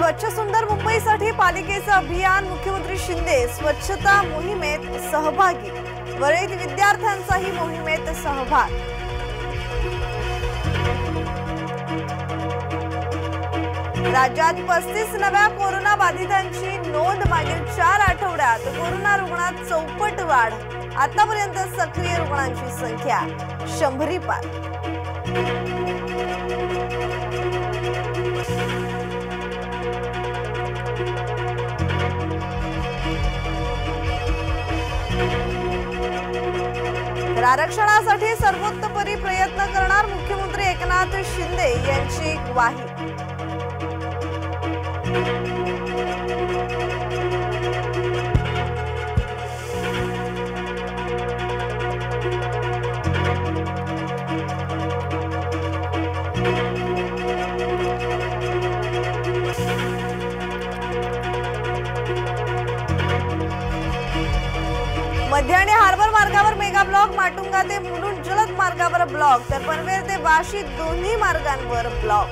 स्वच्छ सुंदर मुंबईसाठी पालिकेचं अभियान, मुख्यमंत्री शिंदे स्वच्छता मोहिमेत सहभागी, वरील विद्यार्थ्यांचाही मोहिमेत सहभाग। राज्यात 35 नव्या कोरोना बाधितांची नोंद, मागील 4 आठवड्यात कोरोना रुग्णात चौपट वाढ, आतापर्यंत सक्रिय रुग्णांची संख्या 100 पार। आरक्षणासाठी सर्वोत्तपरी प्रयत्न करणार, मुख्यमंत्री एकनाथ शिंदे यांची ग्वाही। मध्य आणि हार्बर मार्गावर मेगा ब्लॉक, माटुंगा ते मुलुंड जलद मार्गावर ब्लॉक, तर पनवेल ते वाशी दोन्ही मार्गांवर ब्लॉक।